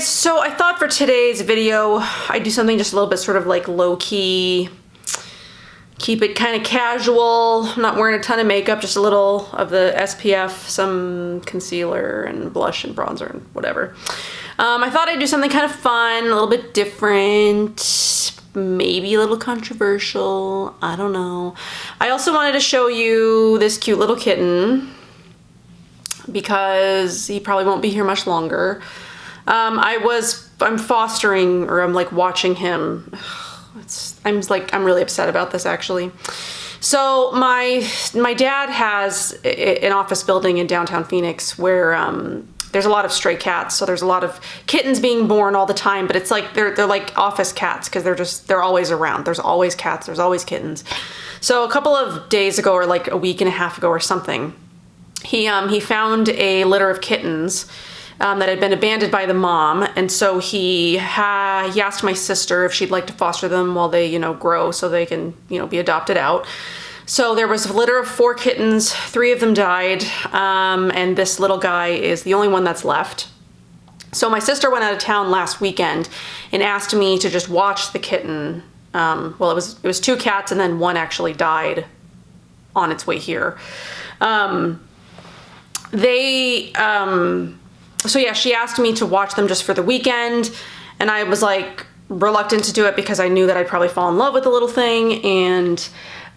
guys, so I thought for today's video I'd do something just a little bit sort of like low-key, keep it kind of casual. I'm not wearing a ton of makeup, just a little of the SPF, some concealer and blush and bronzer and whatever. I thought I'd do something kind of fun, a little bit different, maybe a little controversial, I don't know. I also wanted to show you this cute little kitten because he probably won't be here much longer. I'm fostering, or I'm like watching him. I'm really upset about this actually. So my dad has an office building in downtown Phoenix where there's a lot of stray cats. So there's a lot of kittens being born all the time, but it's like they're like office cats because they're always around. There's always cats, there's always kittens. So a couple of days ago, or like a week and a half ago or something, he found a litter of kittens that had been abandoned by the mom, and so he asked my sister if she'd like to foster them while they, grow so they can, be adopted out. So there was a litter of 4 kittens, 3 of them died, and this little guy is the only one that's left. So my sister went out of town last weekend and asked me to just watch the kitten. Well, it was 2 cats and then 1 actually died on its way here. So yeah, she asked me to watch them just for the weekend, and I was like reluctant to do it because I knew that I'd probably fall in love with the little thing, and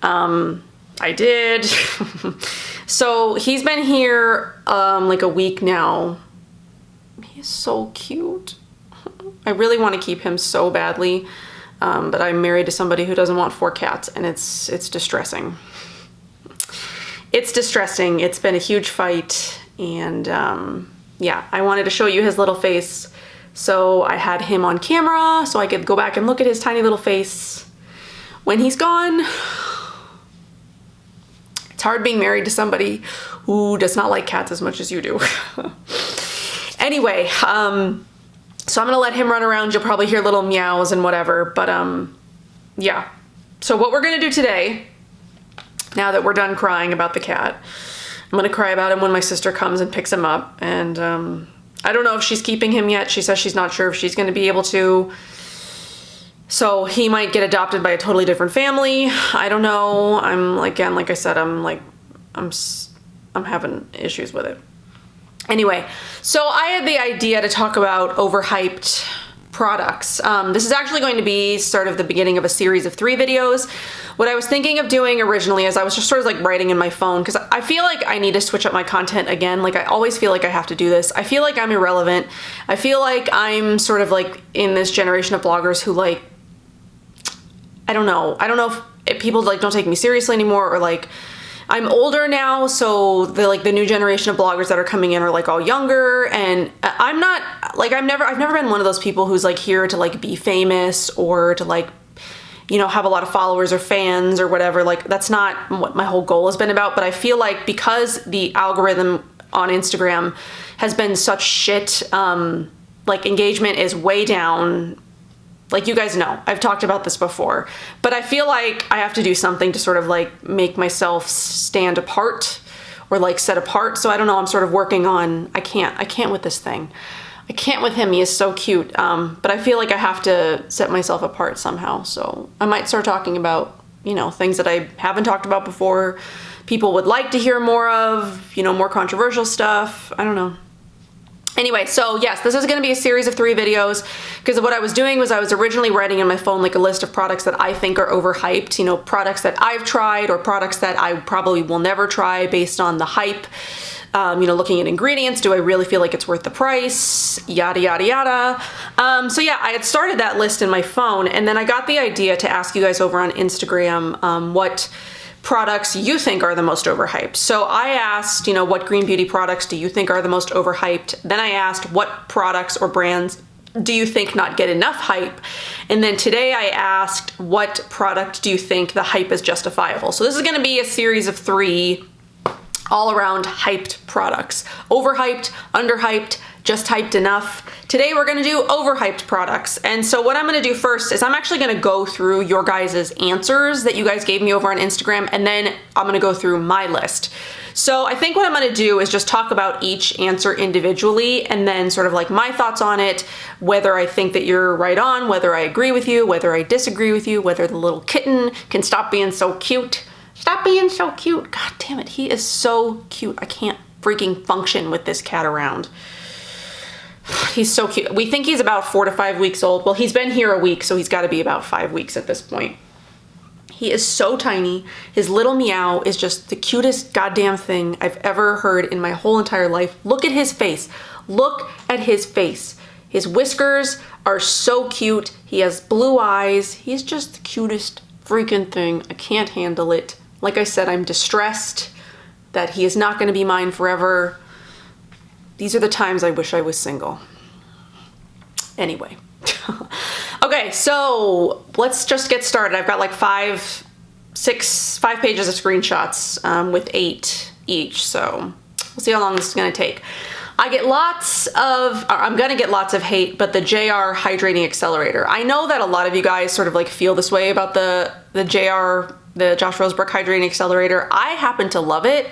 I did. So he's been here like a week now. He's so cute. I really want to keep him so badly, but I'm married to somebody who doesn't want 4 cats, and it's distressing. It's distressing. It's been a huge fight, and yeah, I wanted to show you his little face, so I had him on camera so I could go back and look at his tiny little face when he's gone. It's hard being married to somebody who does not like cats as much as you do. Anyway, so I'm gonna let him run around. You'll probably hear little meows and whatever, but yeah. So what we're gonna do today, now that we're done crying about the cat, I'm gonna cry about him when my sister comes and picks him up, and I don't know if she's keeping him yet. She says she's not sure if she's gonna be able to. So he might get adopted by a totally different family. I don't know. Again, like I said, I'm having issues with it. Anyway, so I had the idea to talk about overhyped products. This is actually going to be sort of the beginning of a series of 3 videos. What I was thinking of doing originally is I was just sort of like writing in my phone because I feel like I need to switch up my content again. Like I always feel like I have to do this. I feel like I'm irrelevant. I feel like I'm sort of like in this generation of bloggers who like, I don't know if people like don't take me seriously anymore, or like I'm older now, so the new generation of bloggers that are coming in are like all younger, and I'm not like I've never been one of those people who's like here to like be famous or to like have a lot of followers or fans or whatever. Like that's not what my whole goal has been about. But I feel like because the algorithm on Instagram has been such shit, like engagement is way down. Like you guys know, I've talked about this before, but I feel like I have to do something to sort of like make myself stand apart or like set apart. So I don't know, I'm sort of working on, I can't with this thing. I can't with him, he is so cute. But I feel like I have to set myself apart somehow. So I might start talking about, things that I haven't talked about before, people would like to hear more of, more controversial stuff. I don't know. Anyway, so yes, this is going to be a series of 3 videos because what I was doing was I was originally writing in my phone like a list of products that I think are overhyped, products that I've tried or products that I probably will never try based on the hype. Looking at ingredients, do I really feel like it's worth the price? Yada, yada, yada. So yeah, I had started that list in my phone, and then I got the idea to ask you guys over on Instagram what products you think are the most overhyped. So I asked, what green beauty products do you think are the most overhyped? Then I asked, what products or brands do you think not get enough hype? And then today I asked, what product do you think the hype is justifiable? So this is gonna be a series of 3 all around hyped products. Overhyped, underhyped, just hyped enough. Today we're gonna do overhyped products. And so what I'm gonna do first is I'm actually gonna go through your guys' answers that you guys gave me over on Instagram, and then I'm gonna go through my list. So I think what I'm going to do is just talk about each answer individually and then sort of like my thoughts on it, whether I think that you're right on, whether I agree with you, whether I disagree with you, whether the little kitten can stop being so cute. Stop being so cute. God damn it. He is so cute. I can't freaking function with this cat around. He's so cute. We think he's about 4 to 5 weeks old. Well, he's been here a week, so he's got to be about 5 weeks at this point. He is so tiny. His little meow is just the cutest goddamn thing I've ever heard in my whole entire life. Look at his face. Look at his face. His whiskers are so cute. He has blue eyes. He's just the cutest freaking thing. I can't handle it. Like I said, I'm distressed that he is not going to be mine forever. These are the times I wish I was single. Anyway. Okay, so let's just get started. I've got like 5 pages of screenshots with 8 each, so we'll see how long this is going to take. I'm gonna get lots of hate, but the JR Hydrating Accelerator. I know that a lot of you guys sort of like feel this way about the Josh Rosebrook Hydrating Accelerator. I happen to love it.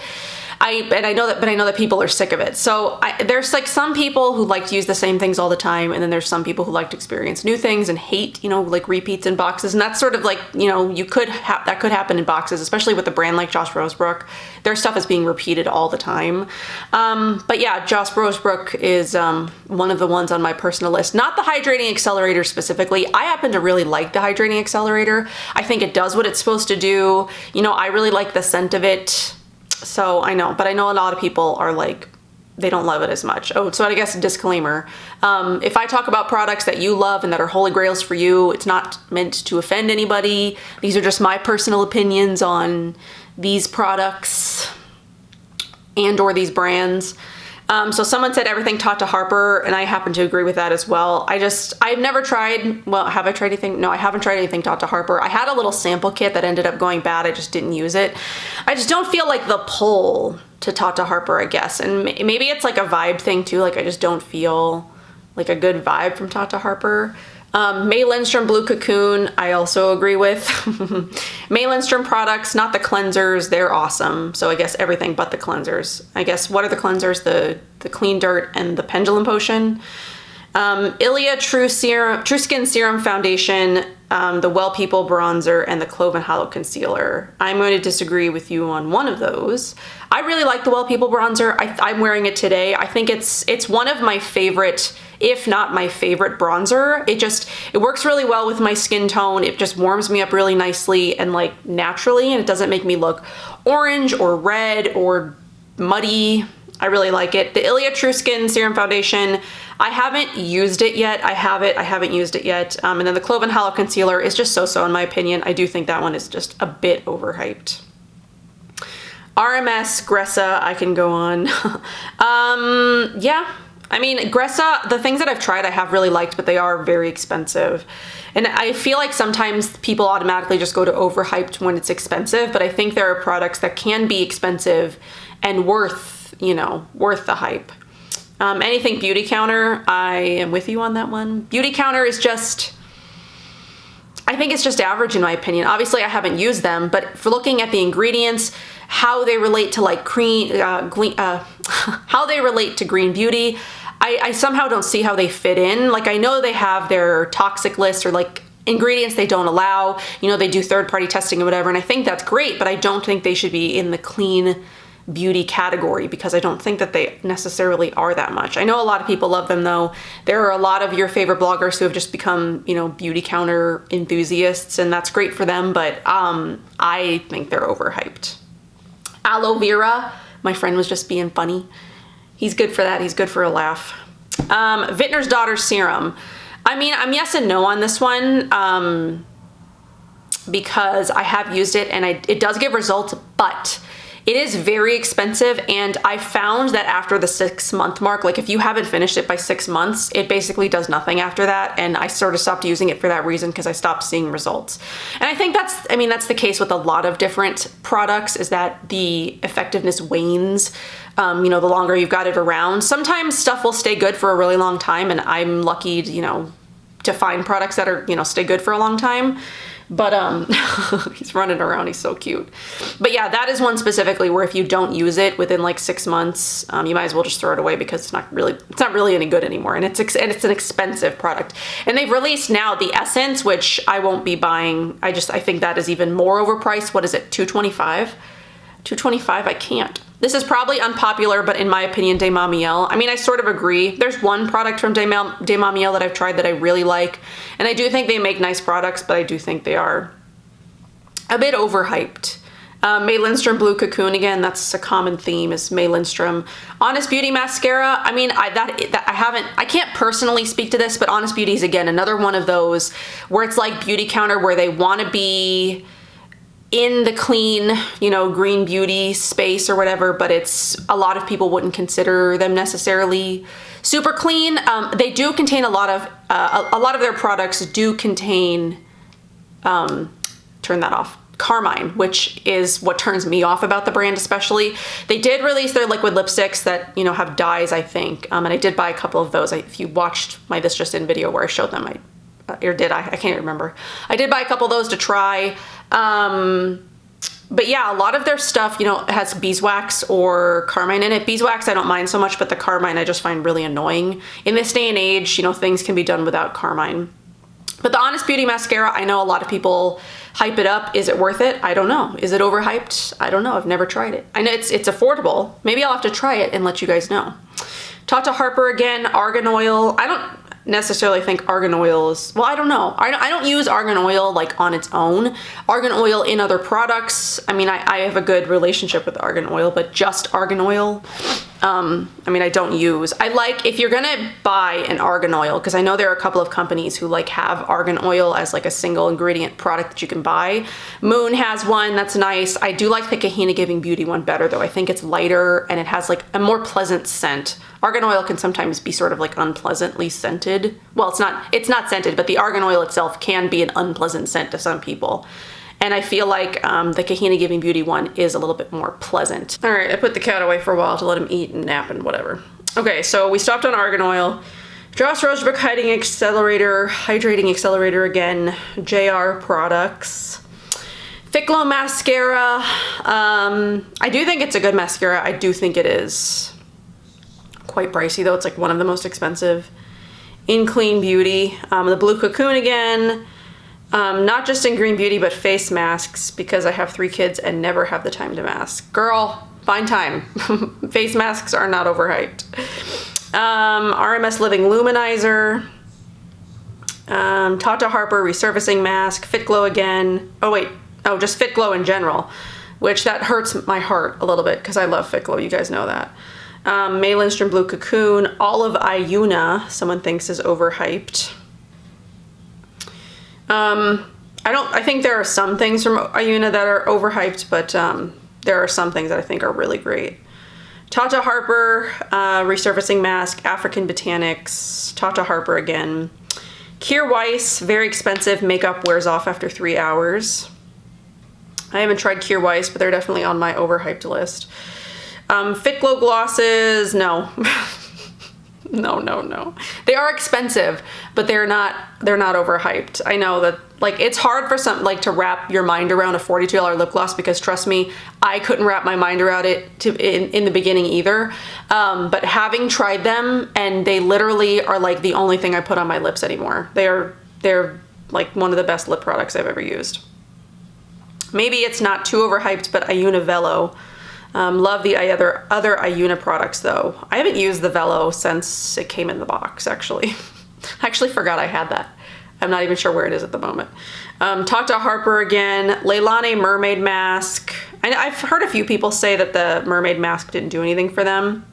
I know that people are sick of it. So there's like some people who like to use the same things all the time, and then there's some people who like to experience new things and hate, like repeats in boxes. And that's sort of like, that could happen in boxes, especially with a brand like Josh Rosebrook. Their stuff is being repeated all the time. But yeah, Josh Rosebrook is one of the ones on my personal list. Not the Hydrating Accelerator specifically. I happen to really like the Hydrating Accelerator. I think it does what it's supposed to do. I really like the scent of it. So I know a lot of people are like, they don't love it as much. Oh, so I guess a disclaimer. If I talk about products that you love and that are holy grails for you, it's not meant to offend anybody. These are just my personal opinions on these products and or these brands. So someone said everything Tata Harper, and I happen to agree with that as well. I've never tried, well, have I tried anything? No, I haven't tried anything Tata Harper. I had a little sample kit that ended up going bad. I just didn't use it. I just don't feel like the pull to Tata Harper, I guess. And maybe it's like a vibe thing too. Like I just don't feel like a good vibe from Tata Harper. May Lindstrom Blue Cocoon, I also agree with. May Lindstrom products, not the cleansers, they're awesome. So I guess everything but the cleansers. I guess, what are the cleansers? The Clean Dirt and the Pendulum Potion. Ilia True Skin Serum Foundation, the Well People Bronzer, and the Cloven Hollow Concealer. I'm going to disagree with you on one of those. I really like the Well People Bronzer. I'm wearing it today. I think it's one of my favorite, if not my favorite bronzer. It works really well with my skin tone. It just warms me up really nicely and like naturally, and it doesn't make me look orange or red or muddy. I really like it. The Ilia True Skin Serum Foundation, I haven't used it yet. I haven't used it yet. And then the Cloven Hollow Concealer is just so-so in my opinion. I do think that one is just a bit overhyped. RMS, Gressa, I can go on. Yeah, I mean, Gressa, the things that I've tried I have really liked, but they are very expensive. And I feel like sometimes people automatically just go to Overhyped when it's expensive, but I think there are products that can be expensive and worth the hype. Anything Beauty Counter, I am with you on that one. Beauty Counter is just, I think it's just average in my opinion. Obviously I haven't used them, but for looking at the ingredients, how they relate to like how they relate to Green Beauty, I somehow don't see how they fit in. Like I know they have their toxic list or like ingredients they don't allow, they do third-party testing and whatever, and I think that's great, but I don't think they should be in the clean beauty category because I don't think that they necessarily are that much. I know a lot of people love them though. There are a lot of your favorite bloggers who have just become, Beauty Counter enthusiasts, and that's great for them, but I think they're overhyped. Aloe Vera, my friend was just being funny. He's good for that. He's good for a laugh. Vintner's Daughter Serum. I mean, I'm yes and no on this one because I have used it and it does give results, but it is very expensive, and I found that after the 6-month mark, like if you haven't finished it by 6 months, it basically does nothing after that, and I sort of stopped using it for that reason because I stopped seeing results. And I think that's the case with a lot of different products, is that the effectiveness wanes, the longer you've got it around. Sometimes stuff will stay good for a really long time, and I'm lucky, to find products that are, stay good for a long time. But he's running around, he's so cute. But yeah, that is one specifically where if you don't use it within like 6 months, you might as well just throw it away because it's not really any good anymore, and it's an expensive product. And they've released now the Essence, which I won't be buying. I think that is even more overpriced. What is it, $225? $225, I can't. This is probably unpopular, but in my opinion, De Mamiel. I mean, I sort of agree. There's one product from De Mamiel that I've tried that I really like, and I do think they make nice products, but I do think they are a bit overhyped. May Lindstrom Blue Cocoon, again, that's a common theme, is May Lindstrom. Honest Beauty mascara, I mean, I can't personally speak to this, but Honest Beauty is, again, another one of those where it's like Beauty Counter, where they want to be in the clean, you know, green beauty space or whatever, but it's, a lot of people wouldn't consider them necessarily super clean. They do contain a lot of their products do contain, turn that off, carmine, which is what turns me off about the brand especially. They did release their liquid lipsticks that, you know, have dyes, I think, and I did buy a couple of those. If you watched my This Just In video where I showed them, I can't remember. I did buy a couple of those to try. But yeah, a lot of their stuff, you know, has beeswax or carmine in it. Beeswax I don't mind so much, but the carmine I just find really annoying. In this day and age, you know, things can be done without carmine. But the Honest Beauty mascara, I know a lot of people hype it up. Is it worth it? I don't know. Is it overhyped? I don't know. I've never tried it. I know it's affordable. Maybe I'll have to try it and let you guys know. Tata Harper again, argan oil. I don't necessarily think argan oil is, well, I don't know. I don't use argan oil like on its own. Argan oil in other products, I mean, I have a good relationship with argan oil, but just argan oil, I mean, I don't use. I like, if you're gonna buy an argan oil, because I know there are a couple of companies who like have argan oil as like a single ingredient product that you can buy. Moon has one that's nice. I do like the Kahina Giving Beauty one better though. I think it's lighter and it has like a more pleasant scent. Argan oil can sometimes be sort of like unpleasantly scented. Well, it's not scented, but the argan oil itself can be an unpleasant scent to some people. And I feel like the Kahina Giving Beauty one is a little bit more pleasant. All right, I put the cat away for a while to let him eat and nap and whatever. Okay, so we stopped on argan oil. Joss Rosebrook Hydrating Accelerator again, JR Products. Thick Glow Mascara. I do think it's a good mascara. I do think it is quite pricey though. It's like one of the most expensive. In Clean Beauty. The Blue Cocoon again. Not just in Green Beauty, but face masks, because I have 3 kids and never have the time to mask. Girl, find time. Face masks are not overhyped. RMS Living Luminizer. Tata Harper Resurfacing Mask. Fit Glow again. Oh wait, just Fit Glow in general, which that hurts my heart a little bit because I love Fit Glow, you guys know that. May Lindstrom Blue Cocoon. Olive Iuna, someone thinks is overhyped. I think there are some things from Iuna that are overhyped, but there are some things that I think are really great. Tata Harper Resurfacing Mask, African Botanics, Tata Harper again. Kier Weiss, very expensive, makeup wears off after 3 hours. I haven't tried Kier Weiss, but they're definitely on my overhyped list. Fit Glow glosses, no. No. They are expensive, but they're not overhyped. I know that, like, it's hard for some, like, to wrap your mind around a $42 lip gloss, because trust me, I couldn't wrap my mind around it in the beginning either. But having tried them, and they literally are like the only thing I put on my lips anymore. They're like one of the best lip products I've ever used. Maybe it's not too overhyped, but Iuna Velo. Love the other Iuna products though. I haven't used the Velo since it came in the box, actually. I actually forgot I had that. I'm not even sure where it is at the moment. Tata Harper again. Leilani Mermaid Mask. I've heard a few people say that the mermaid mask didn't do anything for them,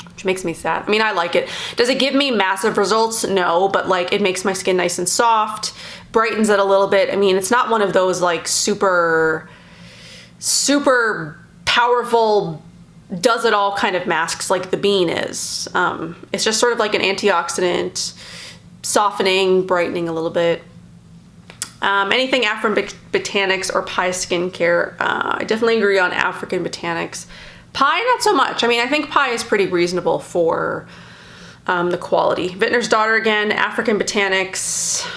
which makes me sad. I mean, I like it. Does it give me massive results? No, but like it makes my skin nice and soft, brightens it a little bit. I mean, it's not one of those like super powerful, does it all kind of masks like the Bean is. It's just sort of like an antioxidant, softening, brightening a little bit. Anything African Botanics or Pi Skincare, I definitely agree on African Botanics. Pi, not so much. I mean, I think Pi is pretty reasonable for the quality. Vintner's Daughter again, African Botanics.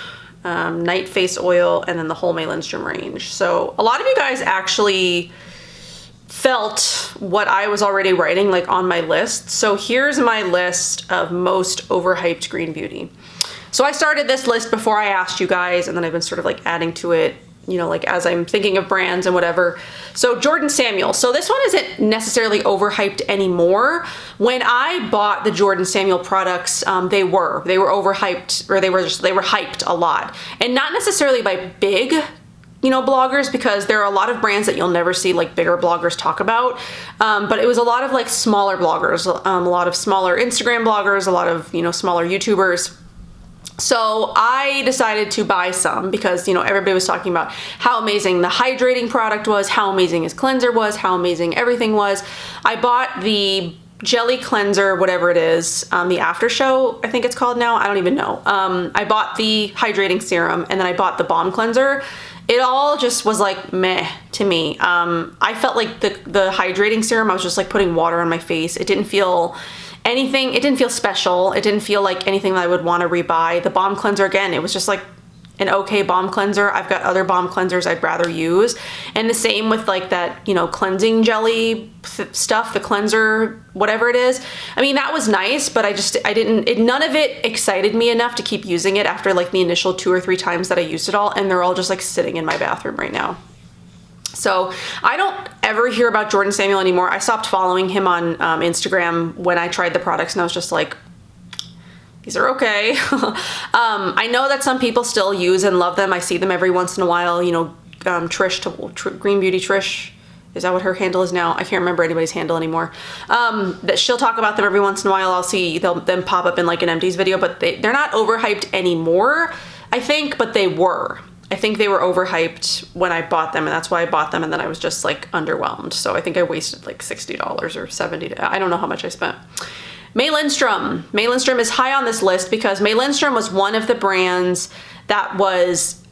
Night Face Oil, and then the whole Lindstrom range. So a lot of you guys actually felt what I was already writing like on my list. So here's my list of most overhyped green beauty. So I started this list before I asked you guys, and then I've been sort of like adding to it, you know, like as I'm thinking of brands and whatever. So Jordan Samuel. So this one isn't necessarily overhyped anymore. When I bought the Jordan Samuel products, they were overhyped, or they were hyped a lot, and not necessarily by big, you know, bloggers, because there are a lot of brands that you'll never see like bigger bloggers talk about. But it was a lot of like smaller bloggers, a lot of smaller Instagram bloggers, a lot of, you know, smaller YouTubers. So I decided to buy some because, you know, everybody was talking about how amazing the hydrating product was, how amazing his cleanser was, how amazing everything was. I bought the jelly cleanser, whatever it is, the after show, I think it's called now. I don't even know. I bought the hydrating serum, and then I bought the balm cleanser. It all just was like meh to me. I felt like the hydrating serum, I was just like putting water on my face. It didn't feel anything, it didn't feel special. It didn't feel like anything that I would want to rebuy. The balm cleanser, again, it was just like an okay balm cleanser. I've got other balm cleansers I'd rather use. And the same with like that, you know, cleansing jelly stuff, the cleanser, whatever it is. I mean, that was nice, but none of it excited me enough to keep using it after like the initial 2 or 3 times that I used it all. And they're all just like sitting in my bathroom right now. So I don't ever hear about Jordan Samuel anymore. I stopped following him on Instagram when I tried the products, and I was just like, these are okay. I know that some people still use and love them. I see them every once in a while. You know, Green Beauty Trish, is that what her handle is now? I can't remember anybody's handle anymore. That she'll talk about them every once in a while. I'll see them pop up in like an empties video, but they're not overhyped anymore, I think, but they were. I think they were overhyped when I bought them, and that's why I bought them, and then I was just like underwhelmed. So I think I wasted like $60 or $70. I don't know how much I spent. Lindstrom. Lindstrom is high on this list because Lindstrom was one of the brands that was,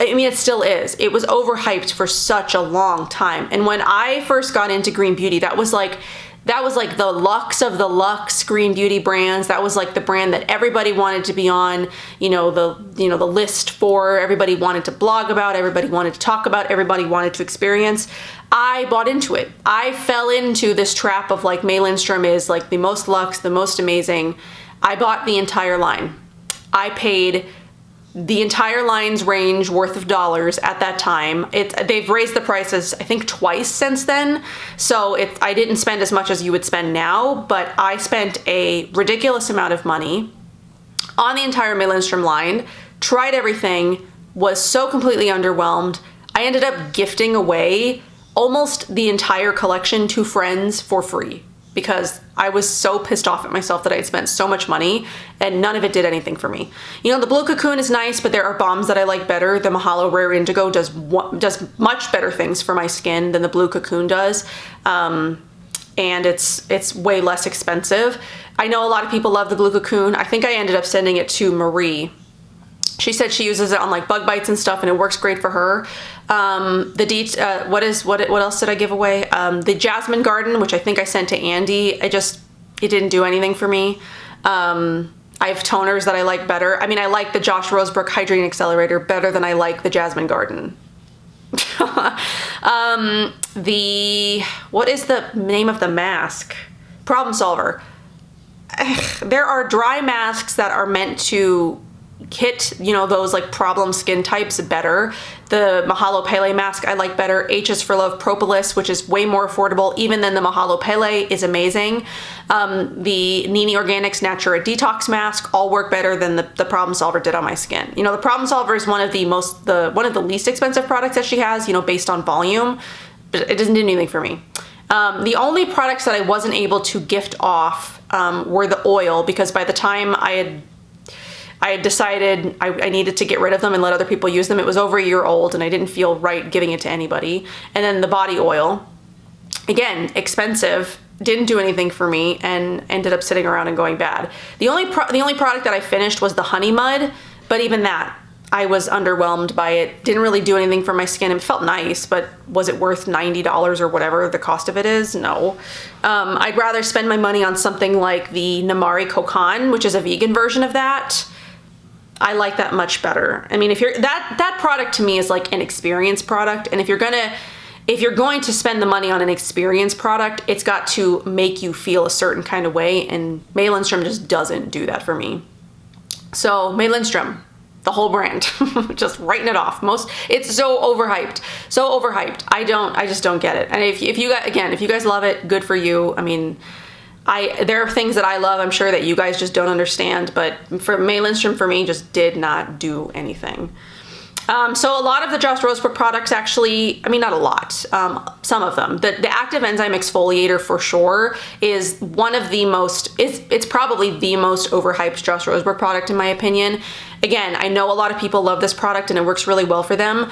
I mean, it still is. It was overhyped for such a long time. And when I first got into green beauty, that was like the Luxe of the Luxe green beauty brands. That was like the brand that everybody wanted to be on, the list for, everybody wanted to blog about, everybody wanted to talk about, everybody wanted to experience. I bought into it. I fell into this trap of like Lindstrom is like the most luxe, the most amazing. I bought the entire line. I paid the entire line's range worth of dollars at that time. They've raised the prices, I think, twice since then. So I didn't spend as much as you would spend now, but I spent a ridiculous amount of money on the entire Lindstrom line, tried everything, was so completely underwhelmed. I ended up gifting away almost the entire collection to friends for free because I was so pissed off at myself that I had spent so much money and none of it did anything for me. You know, the Blue Cocoon is nice, but there are balms that I like better. The Mahalo Rare Indigo does much better things for my skin than the Blue Cocoon does. And it's way less expensive. I know a lot of people love the Blue Cocoon. I think I ended up sending it to Marie. She said she uses it on like bug bites and stuff, and it works great for her. What else did I give away? The Jasmine Garden, which I think I sent to Andy. It didn't do anything for me. I have toners that I like better. I mean, I like the Josh Rosebrook Hydrating Accelerator better than I like the Jasmine Garden. What is the name of the mask? Problem Solver. There are dry masks that are meant to hit, those like problem skin types better. The Mahalo Pele mask I like better. H is for Love Propolis, which is way more affordable even than the Mahalo Pele, is amazing. The Nini Organics Natura Detox mask all work better than the Problem Solver did on my skin. The Problem Solver is one of the least expensive products that she has, based on volume, but it doesn't do anything for me. The only products that I wasn't able to gift off were the oil, because by the time I had decided I needed to get rid of them and let other people use them. It was over a year old and I didn't feel right giving it to anybody. And then the body oil, again, expensive, didn't do anything for me and ended up sitting around and going bad. The only product that I finished was the Honey Mud, but even that, I was underwhelmed by it. Didn't really do anything for my skin. It felt nice, but was it worth $90 or whatever the cost of it is? No. I'd rather spend my money on something like the Namari Kokan, which is a vegan version of that. I like that much better. I mean, if you're that product to me is like an experience product, and if you're going to spend the money on an experience product, it's got to make you feel a certain kind of way, and Lindstrom just doesn't do that for me. So Lindstrom, the whole brand, just writing it off. It's so overhyped, so overhyped. I just don't get it. And if you guys, again, if you guys love it, good for you. I mean, there are things that I love, I'm sure, that you guys just don't understand, but for Lindstrom, for me, just did not do anything. So a lot of the Just Rosebrook products actually, I mean, not a lot, some of them. The active enzyme exfoliator for sure is one of the most, it's probably the most overhyped Just Rosebrook product in my opinion. Again, I know a lot of people love this product and it works really well for them.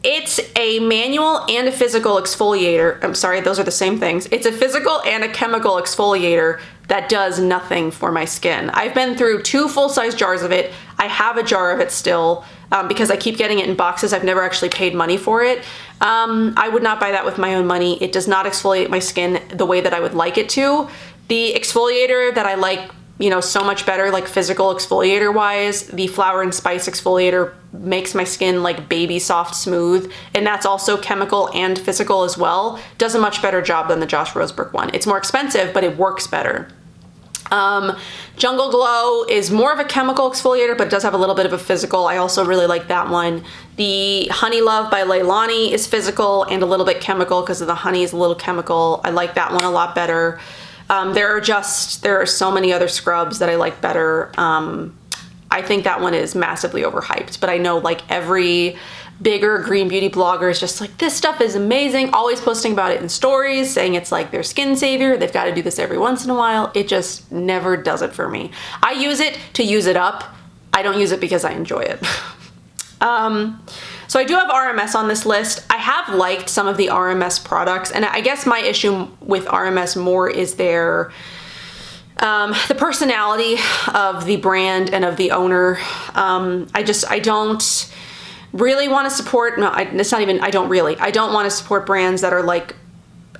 It's a manual and a physical exfoliator. I'm sorry, those are the same things. It's a physical and a chemical exfoliator that does nothing for my skin. I've been through 2 full-size jars of it. I have a jar of it still because I keep getting it in boxes. I've never actually paid money for it. I would not buy that with my own money. It does not exfoliate my skin the way that I would like it to. The exfoliator that I like, you know, so much better, like physical exfoliator wise, the Flower and Spice exfoliator makes my skin like baby soft smooth, and that's also chemical and physical as well. Does a much better job than the Just Rosebrook one. It's more expensive, but it works better. Jungle Glow is more of a chemical exfoliator, but does have a little bit of a physical. I also really like that one. The Honey Love by Leilani is physical and a little bit chemical because the honey is a little chemical. I like that one a lot better. There are so many other scrubs that I like better. I think that one is massively overhyped, but I know like every bigger green beauty blogger is just like, this stuff is amazing, always posting about it in stories, saying it's like their skin savior, they've got to do this every once in a while. It just never does it for me. I use it to use it up. I don't use it because I enjoy it. So I do have RMS on this list. I have liked some of the RMS products, and I guess my issue with RMS more is the personality of the brand and of the owner. I don't really want to support, I don't want to support brands that are like,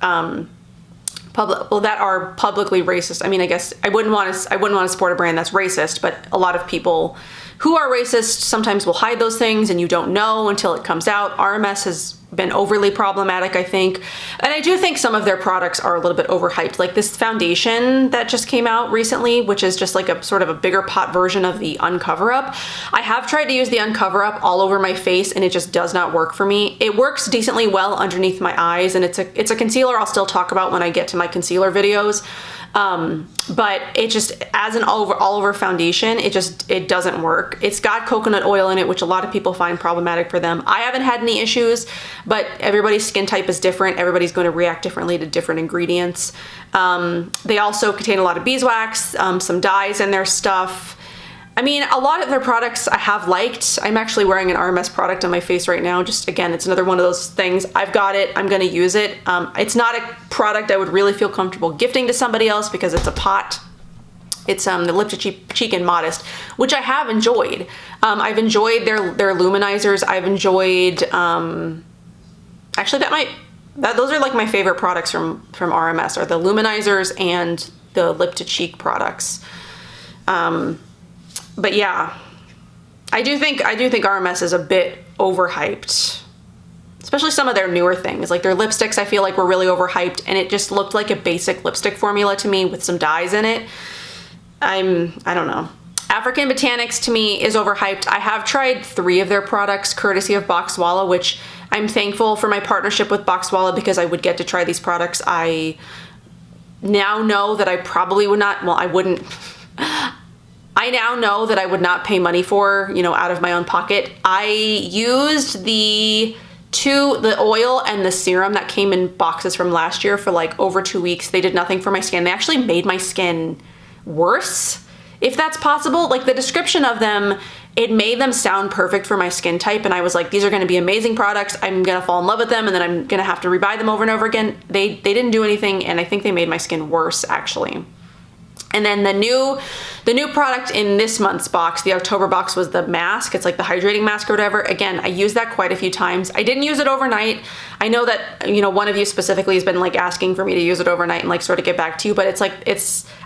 that are publicly racist. I mean, I guess I wouldn't want to support a brand that's racist, but a lot of people who are racist sometimes will hide those things and you don't know until it comes out. RMS has been overly problematic, I think. And I do think some of their products are a little bit overhyped. Like this foundation that just came out recently, which is just like a sort of a bigger pot version of the Uncover Up. I have tried to use the Uncover Up all over my face and it just does not work for me. It works decently well underneath my eyes, and it's a concealer I'll still talk about when I get to my concealer videos. But it just, as an all over foundation, it doesn't work. It's got coconut oil in it, which a lot of people find problematic for them. I haven't had any issues, but everybody's skin type is different. Everybody's going to react differently to different ingredients. They also contain a lot of beeswax, some dyes in their stuff. I mean, a lot of their products I have liked. I'm actually wearing an RMS product on my face right now. Just again, it's another one of those things. I've got it, I'm gonna use it. It's not a product I would really feel comfortable gifting to somebody else because it's a pot. It's the Lip to Cheek and Modest, which I have enjoyed. I've enjoyed their luminizers. I've enjoyed, actually those are like my favorite products from RMS, are the luminizers and the Lip to Cheek products. But yeah, I do think RMS is a bit overhyped, especially some of their newer things. Like their lipsticks, I feel like were really overhyped, and it just looked like a basic lipstick formula to me with some dyes in it. I don't know. African Botanics to me is overhyped. I have tried 3 of their products courtesy of Boxwalla, which I'm thankful for my partnership with Boxwalla because I would get to try these products. I now know that I probably would not, well, I wouldn't. I now know that I would not pay money for, you know, out of my own pocket. I used the oil and the serum that came in boxes from last year for like over 2 weeks. They did nothing for my skin. They actually made my skin worse, if that's possible. Like the description of them, it made them sound perfect for my skin type, and I was like, these are going to be amazing products. I'm going to fall in love with them, and then I'm going to have to rebuy them over and over again. They didn't do anything, and I think they made my skin worse, actually. And then the new product in this month's box, the October box, was the mask. It's like the hydrating mask or whatever. Again, I used that quite a few times. I didn't use it overnight. I know that, you know, one of you specifically has been like asking for me to use it overnight and like sort of get back to you, but it's like,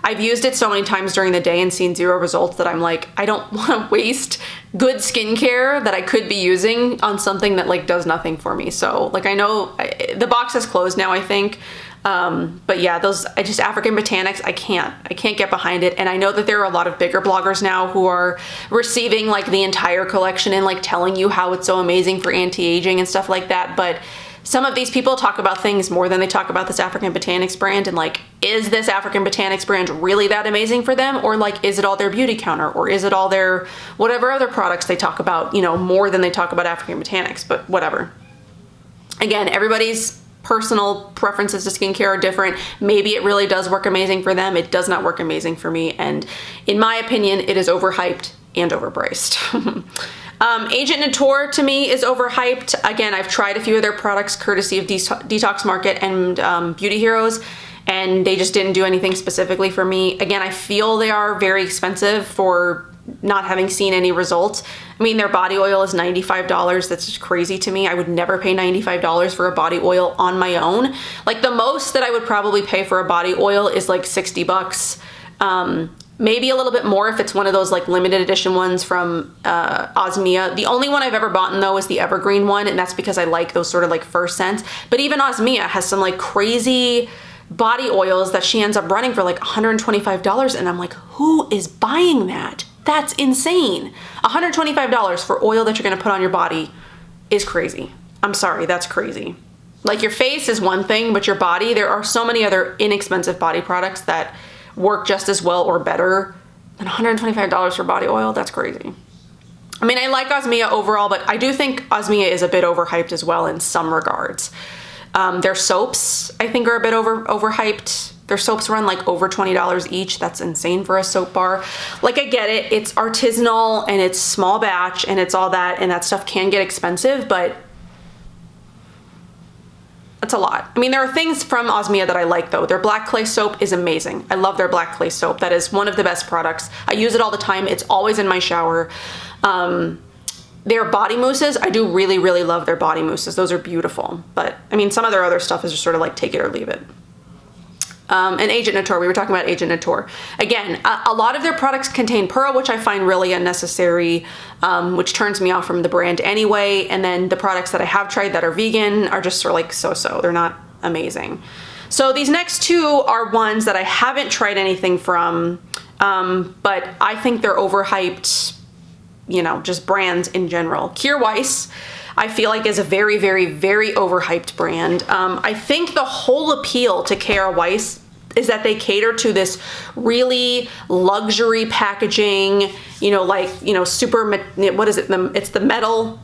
I've used it so many times during the day and seen zero results that I'm like, I don't want to waste good skincare that I could be using on something that like does nothing for me. So like, I know the box is closed now, I think. But yeah, African Botanics, I can't get behind it. And I know that there are a lot of bigger bloggers now who are receiving like the entire collection and like telling you how it's so amazing for anti-aging and stuff like that. But some of these people talk about things more than they talk about this African Botanics brand. And like, is this African Botanics brand really that amazing for them? Or like, is it all their beauty counter? Or is it all their whatever other products they talk about, you know, more than they talk about African Botanics? But whatever. Again, everybody's personal preferences to skincare are different. Maybe it really does work amazing for them. It does not work amazing for me. And in my opinion, it is overhyped and overpriced. Agent Nature to me is overhyped. Again, I've tried a few of their products courtesy of Detox Market and Beauty Heroes, and they just didn't do anything specifically for me. Again, I feel they are very expensive for not having seen any results. I mean, their body oil is $95. That's just crazy to me. I would never pay $95 for a body oil on my own. Like the most that I would probably pay for a body oil is like 60 bucks. Maybe a little bit more if it's one of those like limited edition ones from Osmia. The only one I've ever bought though is the evergreen one, and that's because I like those sort of like first scents. But even Osmia has some like crazy body oils that she ends up running for like $125, and I'm like, who is buying that? That's insane. $125 for oil that you're gonna put on your body is crazy. I'm sorry, that's crazy. Like your face is one thing, but your body, there are so many other inexpensive body products that work just as well or better than $125 for body oil. That's crazy. I mean, I like Osmia overall, but I do think Osmia is a bit overhyped as well in some regards. Their soaps, I think, are a bit overhyped. Their soaps run like over $20 each. That's insane for a soap bar. Like, I get it. It's artisanal and it's small batch and it's all that, and that stuff can get expensive, but that's a lot. I mean, there are things from Osmia that I like though. Their black clay soap is amazing. I love their black clay soap. That is one of the best products. I use it all the time. It's always in my shower. Their body mousses, I do really, really love their body mousses. Those are beautiful. But I mean, some of their other stuff is just sort of like take it or leave it. And Agent Nature, we were talking about Agent Nature. Again, a lot of their products contain pearl, which I find really unnecessary, which turns me off from the brand anyway. And then the products that I have tried that are vegan are just sort of like so-so. They're not amazing. So these next two are ones that I haven't tried anything from, but I think they're overhyped, you know, just brands in general. Kjaer Weis, I feel like is a very, very, very overhyped brand. I think the whole appeal to Kjaer Weis is that they cater to this really luxury packaging, you know, like, you know, super, what is it? It's the metal.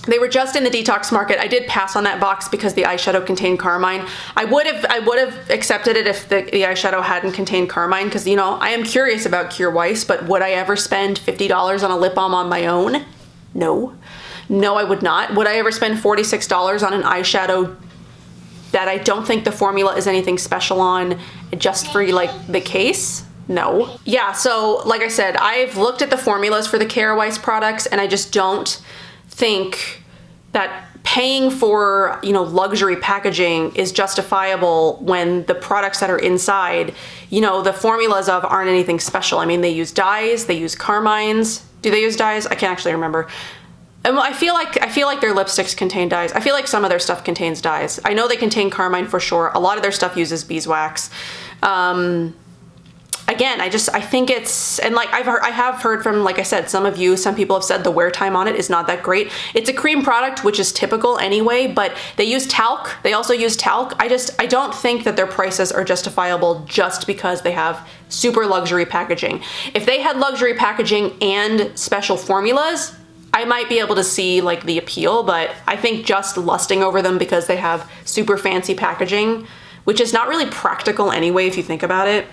They were just in the Detox Market. I did pass on that box because the eyeshadow contained carmine. I would have accepted it if the eyeshadow hadn't contained carmine, because, you know, I am curious about Kjaer Weis, but would I ever spend $50 on a lip balm on my own? No. No, I would not. Would I ever spend $46 on an eyeshadow that I don't think the formula is anything special on, just for like the case? No. Yeah, so like I said, I've looked at the formulas for the Kjaer Weis products, and I just don't think that paying for, you know, luxury packaging is justifiable when the products that are inside, you know, the formulas of aren't anything special. I mean, they use dyes, they use carmines. Do they use dyes? I can't actually remember. And I feel like their lipsticks contain dyes. I feel like some of their stuff contains dyes. I know they contain carmine for sure. A lot of their stuff uses beeswax. Again, I think it's, and like I have heard from, like I said, some people have said the wear time on it is not that great. It's a cream product, which is typical anyway, but they use talc. They also use talc. I don't think that their prices are justifiable just because they have super luxury packaging. If they had luxury packaging and special formulas, I might be able to see like the appeal, but I think just lusting over them because they have super fancy packaging, which is not really practical anyway if you think about it.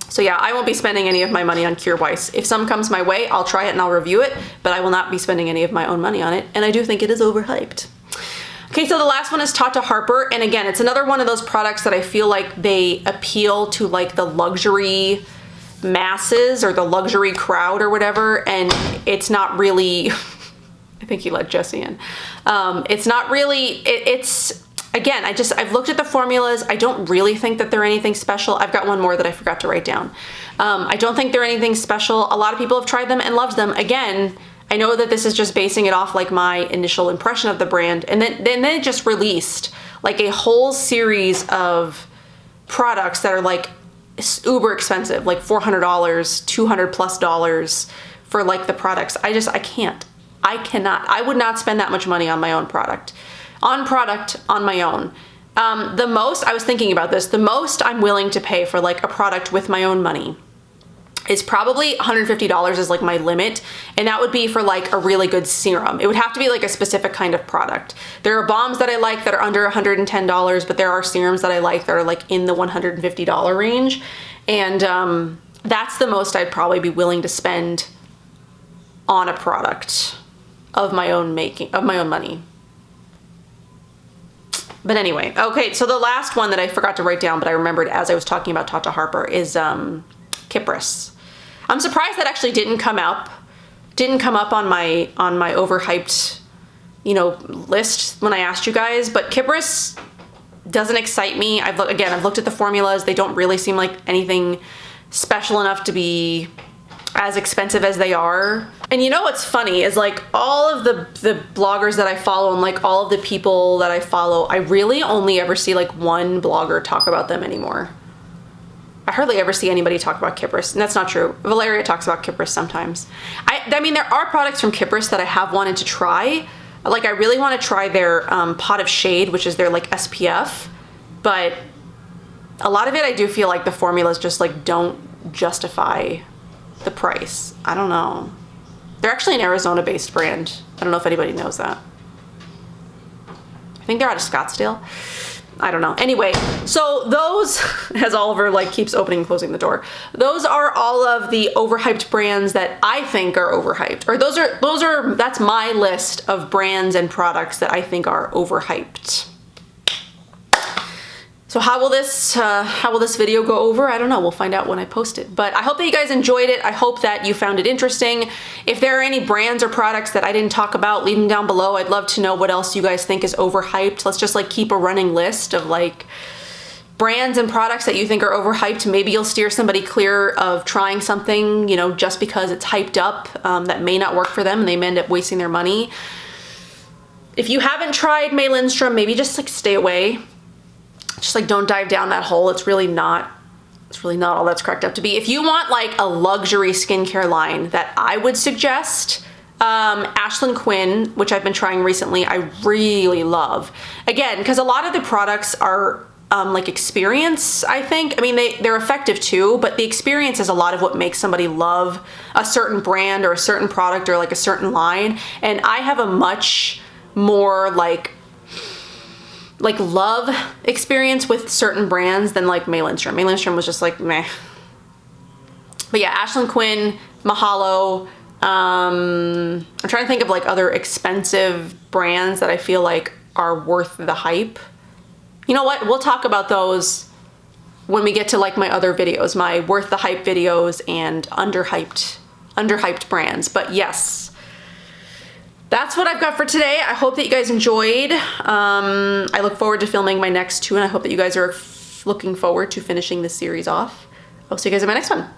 So yeah, I won't be spending any of my money on Kjaer Weis. If some comes my way, I'll try it and I'll review it, but I will not be spending any of my own money on it, and I do think it is overhyped. Okay, so the last one is Tata Harper, and again, it's another one of those products that I feel like they appeal to like the luxury masses or the luxury crowd or whatever, and it's not really, I think you let Jesse in. It's not really, it's, again, I've looked at the formulas. I don't really think that they're anything special. I've got one more that I forgot to write down. I don't think they're anything special. A lot of people have tried them and loved them. Again, I know that this is just basing it off like my initial impression of the brand, and then it just released like a whole series of products that are like uber expensive, like $400, $200+ for like the products. I cannot. I would not spend that much money on my own product. On my own. The most, I was thinking about this, the most I'm willing to pay for like a product with my own money is probably $150 is like my limit, and that would be for like a really good serum. It would have to be like a specific kind of product. There are balms that I like that are under $110, but there are serums that I like that are like in the $150 range, and that's the most I'd probably be willing to spend on a product of my own making, of my own money. But anyway, okay, so the last one that I forgot to write down, but I remembered as I was talking about Tata Harper, is Kypris. I'm surprised that actually didn't come up on my overhyped, you know, list when I asked you guys, but Kypris doesn't excite me. I've looked at the formulas. They don't really seem like anything special enough to be as expensive as they are. And you know what's funny is like all of the bloggers that I follow and like all of the people that I follow, I really only ever see like one blogger talk about them anymore. I hardly ever see anybody talk about Kypris, and that's not true. Valeria talks about Kypris sometimes. I mean, there are products from Kypris that I have wanted to try. Like I really want to try their Pot of Shade, which is their like SPF, but a lot of it I do feel like the formulas just like don't justify the price. I don't know. They're actually an Arizona-based brand. I don't know if anybody knows that. I think they're out of Scottsdale. I don't know. Anyway, so those, as Oliver like keeps opening and closing the door, those are all of the overhyped brands that I think are overhyped. Or that's my list of brands and products that I think are overhyped. So how will this video go over? I don't know. We'll find out when I post it. But I hope that you guys enjoyed it. I hope that you found it interesting. If there are any brands or products that I didn't talk about, leave them down below. I'd love to know what else you guys think is overhyped. Let's just like keep a running list of like brands and products that you think are overhyped. Maybe you'll steer somebody clear of trying something, you know, just because it's hyped up, that may not work for them and they may end up wasting their money. If you haven't tried Lindstrom, maybe just like stay away. Just like don't dive down that hole. It's really not all that's cracked up to be. If you want like a luxury skincare line that I would suggest, Ashlyn Quinn, which I've been trying recently, I really love. Again, because a lot of the products are like experience, I think. I mean, they're effective too, but the experience is a lot of what makes somebody love a certain brand or a certain product or like a certain line. And I have a much more like love experience with certain brands than like Lindstrom. Lindstrom was just like meh. But yeah, Ashlyn Quinn, Mahalo. I'm trying to think of like other expensive brands that I feel like are worth the hype. You know what? We'll talk about those when we get to like my other videos, my worth the hype videos and underhyped brands. But yes, that's what I've got for today. I hope that you guys enjoyed. I look forward to filming my next two, and I hope that you guys are looking forward to finishing this series off. I'll see you guys in my next one.